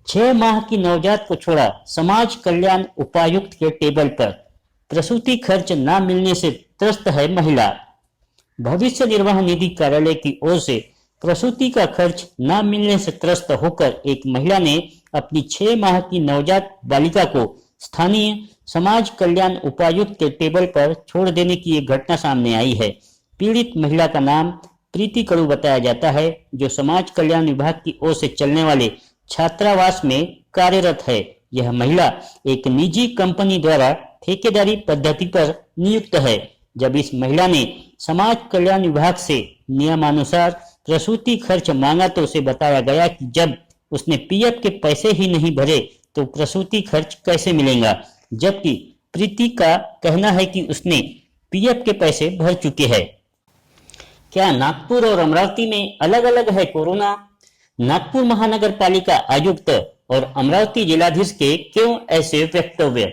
छह माह की नवजात को छोड़ा समाज कल्याण उपायुक्त के टेबल पर। प्रसूति खर्च न मिलने से त्रस्त है महिला। भविष्य निर्वाह निधि कार्यालय की ओर से प्रसूति का खर्च न मिलने से त्रस्त होकर एक महिला ने अपनी 6 माह की नवजात बालिका को स्थानीय समाज कल्याण उपायुक्त के टेबल पर छोड़ देने की एक घटना सामने आई है। पीड़ित महिला का नाम प्रीति कड़ू बताया जाता है, जो समाज कल्याण विभाग की ओर से चलने वाले छात्रावास में कार्यरत है। यह महिला एक निजी कंपनी द्वारा ठेकेदारी पद्धति पर नियुक्त है। जब इस महिला ने समाज कल्याण विभाग से नियमानुसार प्रसूति खर्च मांगा तो उसे बताया गया कि जब उसने पीएफ के पैसे ही नहीं भरे तो प्रसूति खर्च कैसे मिलेगा, जबकि प्रीति का कहना है कि उसने पीएफ के पैसे भर चुके हैं। क्या नागपुर और अमरावती में अलग अलग है कोरोना? नागपुर महानगर पालिका आयुक्त और अमरावती जिलाधीश के क्यों ऐसे वक्तव्य?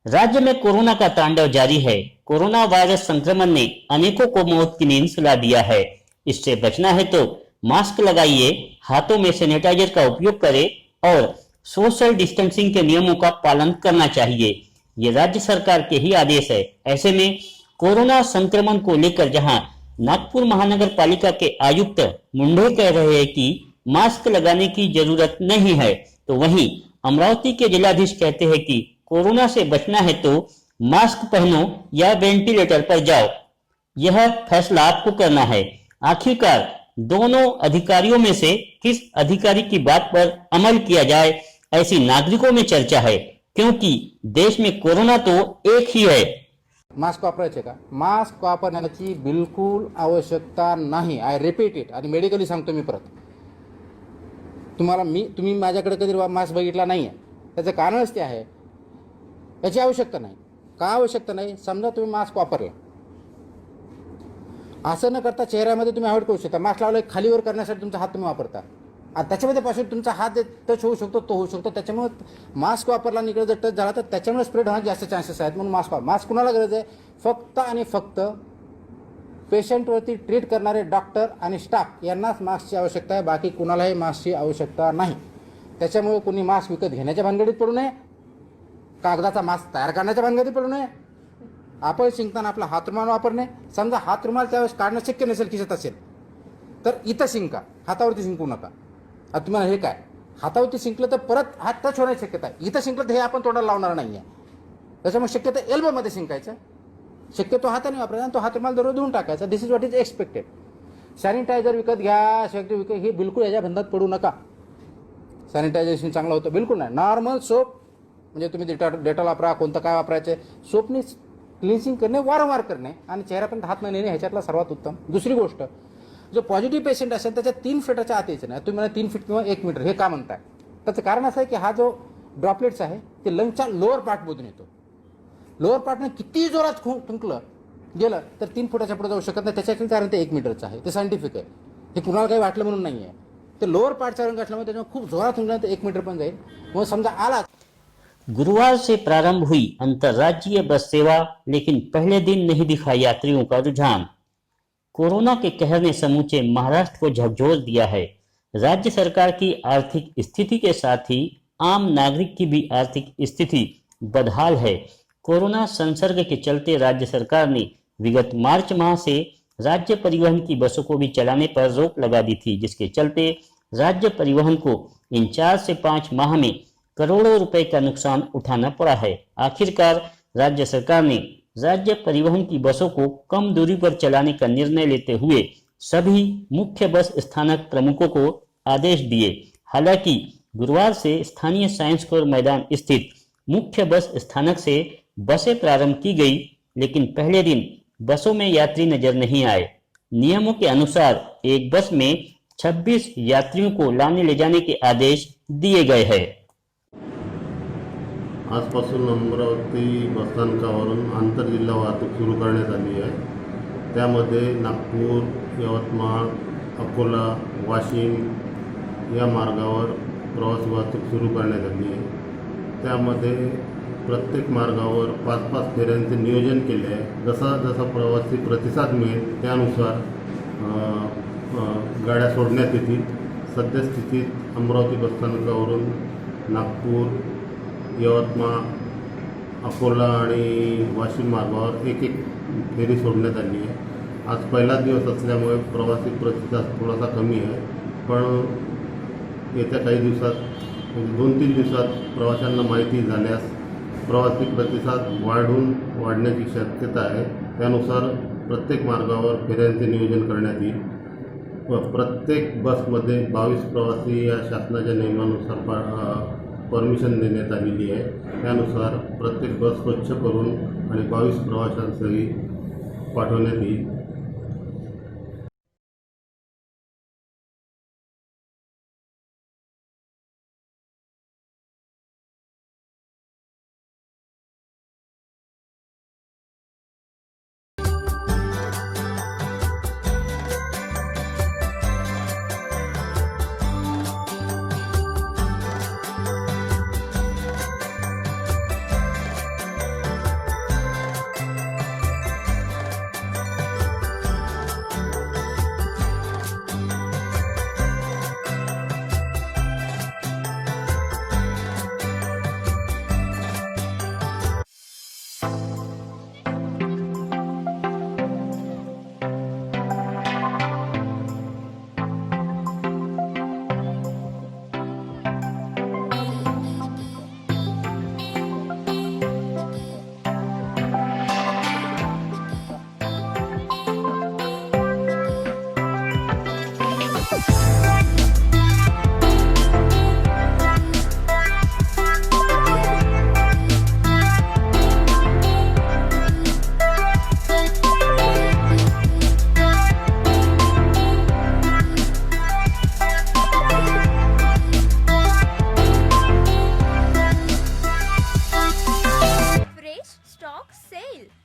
राज्य में कोरोना का तांडव जारी है। कोरोना वायरस संक्रमण ने अनेकों को मौत की नींद सुला दिया है। इससे बचना है तो मास्क लगाइए, हाथों में सैनिटाइजर का उपयोग करें और सोशल डिस्टेंसिंग के नियमों का पालन करना चाहिए। ये राज्य सरकार के ही आदेश है। ऐसे में कोरोना संक्रमण को लेकर जहां नागपुर महानगर पालिका के आयुक्त मुंडे कह रहे हैं कि मास्क लगाने की जरूरत नहीं है, तो वहीं अमरावती के जिलाधीश कहते हैं कि कोरोना से बचना है तो मास्क पहनो या वेंटिलेटर पर जाओ। यह फैसला आपको करना है। आखिरकार दोनों अधिकारियों में से किस अधिकारी की बात पर अमल किया जाए, ऐसी नागरिकों में चर्चा है, क्योंकि देश में कोरोना तो एक ही है। मास्क वापरायचे का? मास्क वापरण्याची बिलकुल आवश्यकता नाही। आय रिपीट इट, आणि मेडिकली सांगतो मी परत तुम्ही माझ्याकडे कधी मास्क बघितला नाही आहे, त्याचं कारणच ते आहे, याची आवश्यकता नाही। का आवश्यकता नाही? समजा तुम्ही मास्क वापरला, असं न करता चेहऱ्यामध्ये तुम्ही अवॉइड करू शकता। मास्क लावलं खालीवर करण्यासाठी तुमचा हात तुम्ही वापरता, आणि त्याच्यामध्ये पासून तुमचा हात टच होऊ शकतो, तो होऊ शकतो। त्याच्यामुळे मास्क वापरला आणि इकडे जर टच झाला तर त्याच्यामुळे स्प्रेड होण्याचे जास्त चान्सेस आहेत। म्हणून मास्क कुणाला गरज आहे? फक्त आणि फक्त पेशंटवरती ट्रीट करणारे डॉक्टर आणि स्टाफ यांनाच मास्कची आवश्यकता आहे, बाकी कुणालाही मास्कची आवश्यकता नाही। त्याच्यामुळे कोणी मास्क विकत घेण्याच्या भानगडीत पडू नये, कागदाचा मास्क तयार करण्याच्या भानगडीत पडू नये। आपण शिंकताना आपला हातरुमाल वापरणे, समजा हातरुमाल त्यावेळेस काढणं शक्य नसेल, खिशात असेल तर इथं शिंका, हातावरती शिंकू नका। आता तुम्हाला हे काय, हातावरती शिंकलं तर परत हात टच होण्याची शक्यता आहे, इथं शिंकलं तर हे आपण तोंडाला लावणार नाही आहे। त्याच्यामुळे शक्यतो एल्बोमध्ये शिंकायचं, शक्यतो हाताने वापरायचा आणि तो हातरुमाल दररोज धुवून टाकायचा। This is what is expected. Sanitiser विकत घ्या, हे बिलकुल याच्या बंधात पडू नका। सॅनिटायझेशन चांगलं होतं बिलकुल नाही। नॉर्मल सोप म्हणजे तुम्ही डेटॉल वापरा, कोणतं काय वापरायचं, सोपनी क्लिन्सिंग करणे, वारंवार करणे आणि चेहऱ्यापर्यंत हात न नेणे ह्याच्यातला सर्वात उत्तम। दुसरी गोष्ट, जो पॉझिटिव्ह पेशंट असेल त्याच्या 3 फीटाच्या आत यायचं नाही। तुम्ही मला 3 फीट किंवा 1 मीटर हे का म्हणताय? त्याचं कारण असं आहे की हा जो ड्रॉपलेट्स आहे ते लंगच्या लोअर पार्टमधून येतो। लोअर पार्टने किती जोरात थुंकलं गेलं तर 3 फुटाच्या पुढे जाऊ शकत नाही। त्याच्यातील कारण ते 1 मीटरचं आहे, ते सायंटिफिक आहे। हे कुणाला काही वाटलं म्हणून नाही आहे, ते लोअर पार्टचा रंग असल्यामुळे त्याच्यामुळे खूप जोरात थुंकलं तर 1 मीटर पण जाईल। मग समजा आला। गुरुवार से प्रारंभ हुई अंतर्राज्यीय बस सेवा, लेकिन पहले दिन नहीं दिखा यात्रियों का रुझान। कोरोना के कहर ने समूचे महाराष्ट्र को झकझोर दिया है। राज्य सरकार की आर्थिक स्थिति के साथ ही आम नागरिक की भी आर्थिक स्थिति बदहाल है। कोरोना संसर्ग के चलते राज्य सरकार ने विगत मार्च माह से राज्य परिवहन की बसों को भी चलाने पर रोक लगा दी थी, जिसके चलते राज्य परिवहन को इन 4 से 5 माह में करोड़ों रुपए का नुकसान उठाना पड़ा है। आखिरकार राज्य सरकार ने राज्य परिवहन की बसों को कम दूरी पर चलाने का निर्णय लेते हुए सभी मुख्य बस स्थानक प्रमुखों को आदेश दिए। हालांकि गुरुवार से स्थानीय साइंस कोर मैदान स्थित मुख्य बस स्थानक से बसें प्रारंभ की गई, लेकिन पहले दिन बसों में यात्री नजर नहीं आए। नियमों के अनुसार एक बस में 26 यात्रियों को लाने ले जाने के आदेश दिए गए हैं। आजपासून अमरावती बसस्थानकावरून आंतरजिल्हा वाहतूक सुरू करण्यात आली आहे. त्यामध्ये नागपूर, यवतमाळ, अकोला, वाशिम या मार्गावर प्रवासी वाहतूक सुरू करण्यात आली आहे. त्यामध्ये प्रत्येक मार्गावर 5-5 फेऱ्यांचे नियोजन केले आहे. जसा जसा प्रवासी प्रतिसाद मिळेल त्यानुसार गाड्या सोडण्यात येतील. सद्यस्थितीत अमरावती बसस्थानकावरून नागपूर, यवतमाळ, अकोला आणि वाशिम मार्गावर एक फेरी सोडण्यात आली आहे. आज पहिला दिवस असल्यामुळे प्रवासी प्रतिसाद थोडासा कमी आहे, पण येत्या काही दिवसात म्हणजे 2-3 दिवसात प्रवाशांना माहिती झाल्यास प्रवासी प्रतिसाद वाढण्याची शक्यता आहे. त्यानुसार प्रत्येक मार्गावर फेऱ्यांचे नियोजन करण्यात येईल. प्रत्येक बसमध्ये 22 प्रवासी या शासनाच्या नियमानुसार परमिशन देण्यात आलेली आहे. त्यानुसार प्रत्येक बस स्वच्छ करून आणि 22 प्रवाशांसही पाठवण्यात येईल.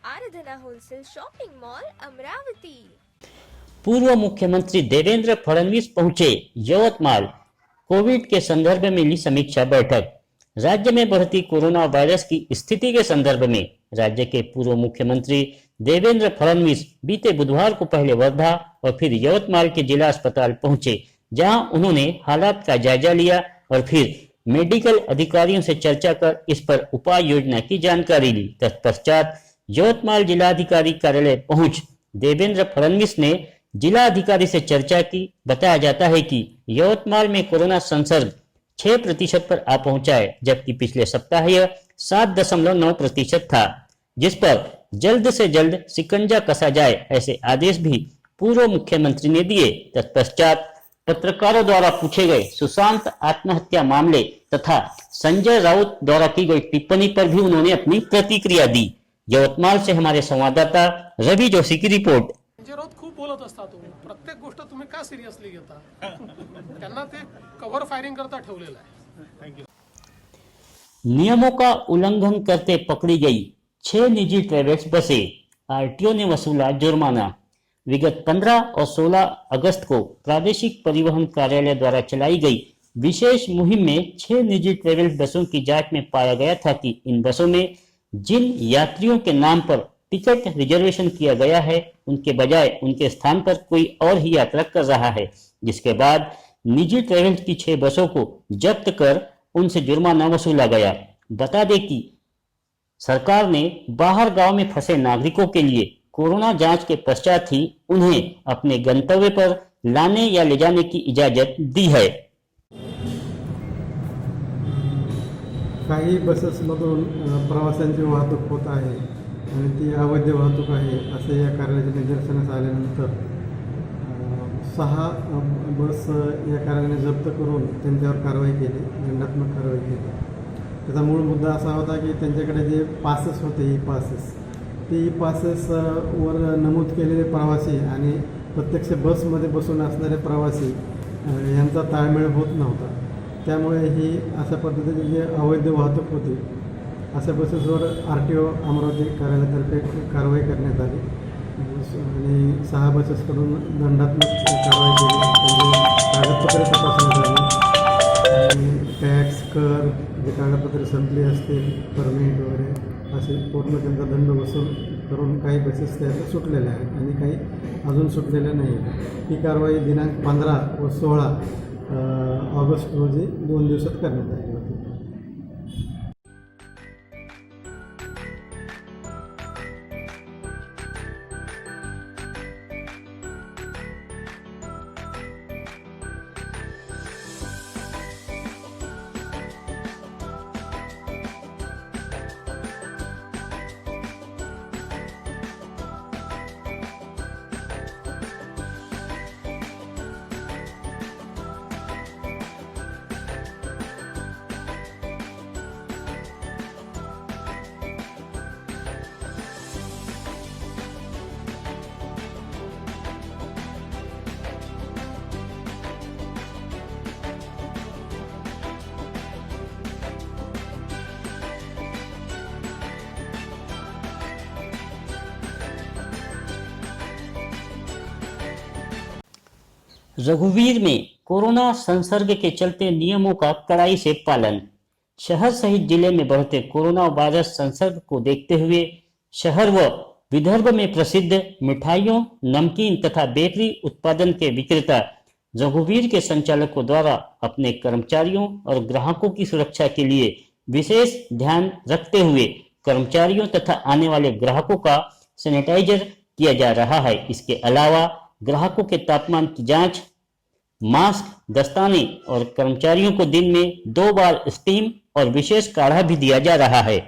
आराधना होलसेल शॉपिंग मॉल अमरावती। पूर्व मुख्यमंत्री देवेंद्र फडणवीस पहुंचे यवतमाल। कोविड के संदर्भ में ली समीक्षा बैठक। राज्य में बढ़ती कोरोना वायरस की स्थिति के संदर्भ में राज्य के पूर्व मुख्यमंत्री देवेंद्र फडणवीस बीते बुधवार को पहले वर्धा और फिर यवतमाल के जिला अस्पताल पहुंचे, जहां उन्होंने हालात का जायजा लिया और फिर मेडिकल अधिकारियों से चर्चा कर इस पर उपाय योजना की जानकारी ली। तत्पश्चात यवतमाल जिलाधिकारी कार्यालय पहुंच देवेंद्र फडणवीस ने जिलाधिकारी से चर्चा की। बताया जाता है कि यवतमाल में कोरोना संसर्ग 6% पर आ पहुंचा है, जबकि पिछले सप्ताह यह 7.9% था, जिस पर जल्द से जल्द शिकंजा कसा जाए ऐसे आदेश भी पूर्व मुख्यमंत्री ने दिए। तत्पश्चात पत्रकारों द्वारा पूछे गए सुशांत आत्महत्या मामले तथा संजय राउत द्वारा की गई टिप्पणी पर भी उन्होंने अपनी प्रतिक्रिया दी। यवतमाल से हमारे संवाददाता रवि जोशी की रिपोर्ट। संजय राऊत खूप बोलत असता, तुम्ही प्रत्येक गोष्ट तुम्ही का सिरियसली घेता? त्यांना ते कव्हर फायरिंग करता ठेवलेलं आहे। थँक्यू। नियमों का उल्लंघन करते पकड़ी गई 6 निजी ट्रेवल्स बसें। आरटीओ ने वसूला जुर्माना। विगत 15 और 16 अगस्त को प्रादेशिक परिवहन कार्यालय द्वारा चलाई गई विशेष मुहिम में 6 निजी ट्रेवल्स बसों की जांच में पाया गया था कि इन बसों में जिन यात्रियों के नाम पर टिकट रिजर्वेशन किया गया है, उनके बजाय उनके स्थान पर कोई और ही यात्रा कर रहा है, जिसके बाद निजी ट्रेवल्स की 6 बसों को जब्त कर उनसे जुर्माना वसूला गया। बता दें कि सरकार ने बाहर गांव में फंसे नागरिकों के लिए कोरोना जांच के पश्चात ही उन्हें अपने गंतव्य पर लाने या ले जाने की इजाजत दी है। काही बसेसमधून प्रवाशांची वाहतूक होत आहे आणि ती अवैध वाहतूक आहे असे या कार्यालयाच्या निदर्शनास आल्यानंतर 6 बस या कार्यालयाने जप्त करून त्यांच्यावर कारवाई केली, दंडात्मक कारवाई केली। त्याचा मूळ मुद्दा असा होता की त्यांच्याकडे जे पासेस होते, ई पासेस, ते ई पासेसवर नमूद केलेले प्रवासी आणि प्रत्यक्ष बसमध्ये बसून असणारे प्रवासी यांचा ताळमेळ होत नव्हता. त्यामुळे ही अशा पद्धतीची जी अवैध वाहतूक होती अशा बसेसवर RTO अमरावती कार्यालयातर्फे कारवाई करण्यात आली आणि 6 बसेसकडून दंडात्मक कारवाई केली. म्हणजे कागदपत्रे तपासण्यात आली आणि टॅक्स कर जे कागदपत्रे संपली असतील परमिट वगैरे असे पूर्ण त्यांचा दंड वसूल करून काही बसेस त्यात सुटलेल्या आहेत आणि काही अजून सुटलेल्या नाही आहेत. ही कारवाई दिनांक 15 व 16 ऑगस्ट रोजी 2 दिवसात करण्यात आली होती. रघुवीर में कोरोना संसर्ग के चलते नियमों का कड़ाई से पालन। शहर सहित जिले में बढ़ते कोरोना वायरस संसर्ग को देखते हुए शहर व विदर्भ में प्रसिद्ध मिठाइयों, नमकीन तथा बेकरी उत्पादन के विक्रेता रघुवीर के संचालकों द्वारा अपने कर्मचारियों और ग्राहकों की सुरक्षा के लिए विशेष ध्यान रखते हुए कर्मचारियों तथा आने वाले ग्राहकों का सैनिटाइजर किया जा रहा है। इसके अलावा ग्राहकों के तापमान की जांच, मास्क, दस्ताने और कर्मचारियों को दिन में 2 बार स्टीम और विशेष काढ़ा भी दिया जा रहा है।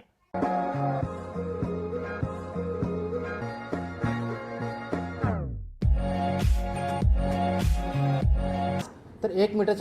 तर 1 मीटरच्या